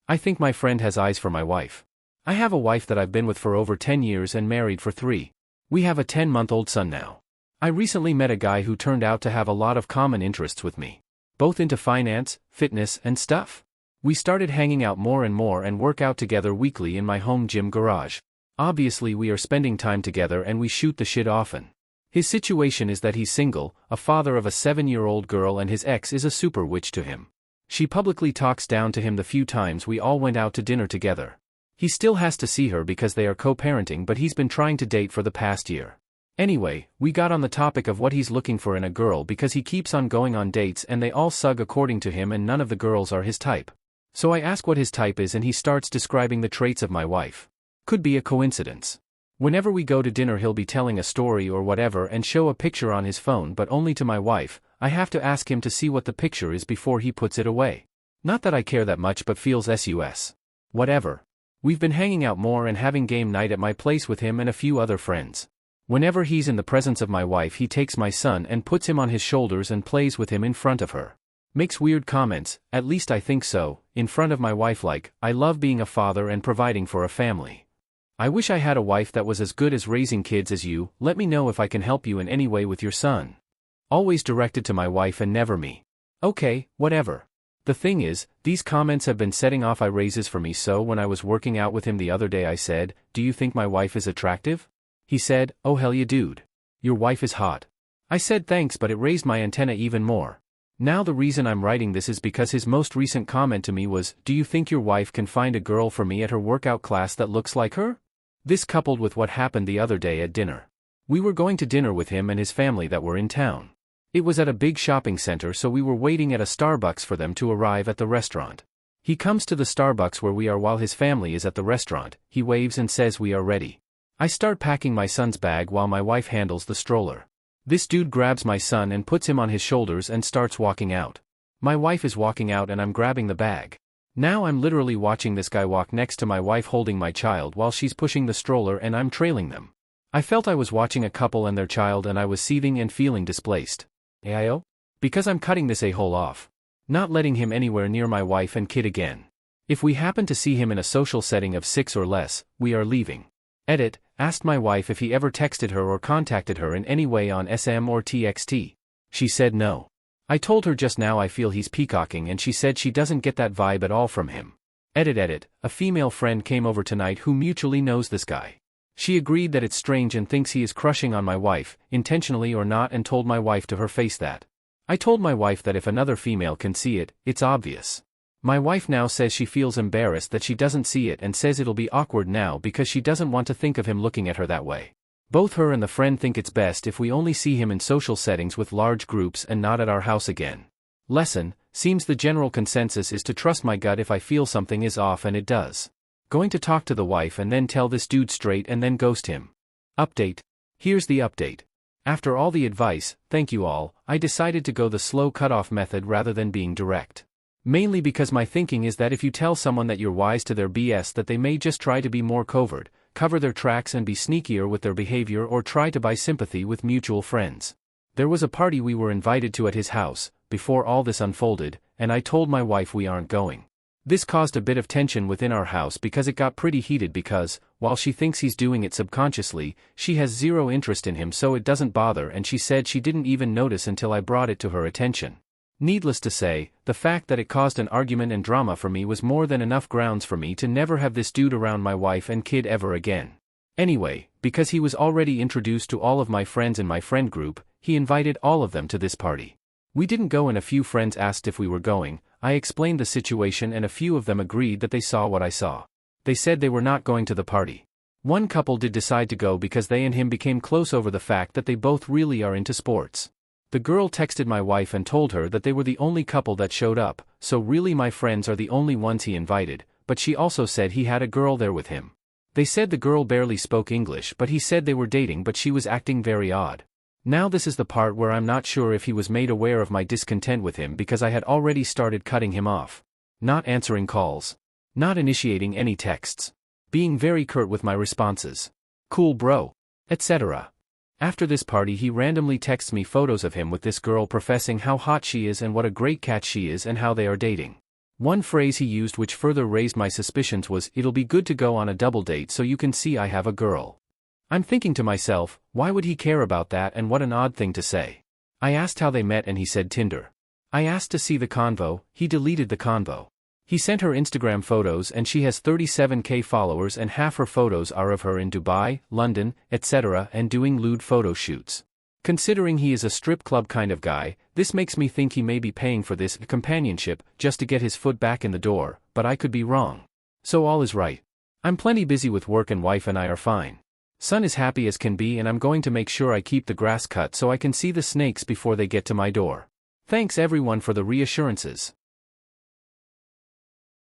I think my friend has eyes for my wife. I have a wife that I've been with for over 10 years and married for 3. We have a 10-month-old son now. I recently met a guy who turned out to have a lot of common interests with me. Both into finance, fitness, and stuff. We started hanging out more and more and work out together weekly in my home gym garage. Obviously we are spending time together and we shoot the shit often. His situation is that he's single, a father of a 7-year-old girl, and his ex is a super witch to him. She publicly talks down to him the few times we all went out to dinner together. He still has to see her because they are co-parenting, but he's been trying to date for the past year. Anyway, we got on the topic of what he's looking for in a girl because he keeps on going on dates and they all sug according to him and none of the girls are his type. So I ask what his type is and he starts describing the traits of my wife. Could be a coincidence. Whenever we go to dinner he'll be telling a story or whatever and show a picture on his phone, but only to my wife. I have to ask him to see what the picture is before he puts it away. Not that I care that much, but feels sus. Whatever. We've been hanging out more and having game night at my place with him and a few other friends. Whenever he's in the presence of my wife he takes my son and puts him on his shoulders and plays with him in front of her. Makes weird comments, at least I think so, in front of my wife like, I love being a father and providing for a family. I wish I had a wife that was as good as raising kids as you. Let me know if I can help you in any way with your son. Always directed to my wife and never me. Okay, whatever. The thing is, these comments have been setting off eye raises for me, so when I was working out with him the other day I said, do you think my wife is attractive? He said, oh hell yeah dude. Your wife is hot. I said thanks, but it raised my antenna even more. Now the reason I'm writing this is because his most recent comment to me was, do you think your wife can find a girl for me at her workout class that looks like her? This coupled with what happened the other day at dinner. We were going to dinner with him and his family that were in town. It was at a big shopping center, so we were waiting at a Starbucks for them to arrive at the restaurant. He comes to the Starbucks where we are while his family is at the restaurant. He waves and says we are ready. I start packing my son's bag while my wife handles the stroller. This dude grabs my son and puts him on his shoulders and starts walking out. My wife is walking out and I'm grabbing the bag. Now I'm literally watching this guy walk next to my wife holding my child while she's pushing the stroller and I'm trailing them. I felt I was watching a couple and their child and I was seething and feeling displaced. Ayo? Because I'm cutting this a-hole off. Not letting him anywhere near my wife and kid again. If we happen to see him in a social setting of 6 or less, we are leaving. Edit, asked my wife if he ever texted her or contacted her in any way on SM or TXT. She said no. I told her just now I feel he's peacocking and she said she doesn't get that vibe at all from him. Edit, a female friend came over tonight who mutually knows this guy. She agreed that it's strange and thinks he is crushing on my wife, intentionally or not, and told my wife to her face that. I told my wife that if another female can see it, it's obvious. My wife now says she feels embarrassed that she doesn't see it and says it'll be awkward now because she doesn't want to think of him looking at her that way. Both her and the friend think it's best if we only see him in social settings with large groups and not at our house again. Lesson, seems the general consensus is to trust my gut if I feel something is off, and it does. Going to talk to the wife and then tell this dude straight and then ghost him. Update. Here's the update. After all the advice, thank you all, I decided to go the slow cutoff method rather than being direct. Mainly because my thinking is that if you tell someone that you're wise to their BS, that they may just try to be more covert, cover their tracks and be sneakier with their behavior, or try to buy sympathy with mutual friends. There was a party we were invited to at his house, before all this unfolded, and I told my wife we aren't going. This caused a bit of tension within our house because it got pretty heated because, while she thinks he's doing it subconsciously, she has zero interest in him, so it doesn't bother, and she said she didn't even notice until I brought it to her attention. Needless to say, the fact that it caused an argument and drama for me was more than enough grounds for me to never have this dude around my wife and kid ever again. Anyway, because he was already introduced to all of my friends in my friend group, he invited all of them to this party. We didn't go and a few friends asked if we were going. I explained the situation and a few of them agreed that they saw what I saw. They said they were not going to the party. One couple did decide to go because they and him became close over the fact that they both really are into sports. The girl texted my wife and told her that they were the only couple that showed up, so really my friends are the only ones he invited, but she also said he had a girl there with him. They said the girl barely spoke English, but he said they were dating, but she was acting very odd. Now this is the part where I'm not sure if he was made aware of my discontent with him because I had already started cutting him off. Not answering calls. Not initiating any texts. Being very curt with my responses. Cool bro. Etc. After this party he randomly texts me photos of him with this girl professing how hot she is and what a great catch she is and how they are dating. One phrase he used which further raised my suspicions was, "It'll be good to go on a double date so you can see I have a girl." I'm thinking to myself, why would he care about that, and what an odd thing to say. I asked how they met and he said Tinder. I asked to see the convo, he deleted the convo. He sent her Instagram photos and she has 37k followers and half her photos are of her in Dubai, London, etc. and doing lewd photo shoots. Considering he is a strip club kind of guy, this makes me think he may be paying for this companionship just to get his foot back in the door, but I could be wrong. So all is right. I'm plenty busy with work and wife and I are fine. Son is happy as can be and I'm going to make sure I keep the grass cut so I can see the snakes before they get to my door. Thanks everyone for the reassurances.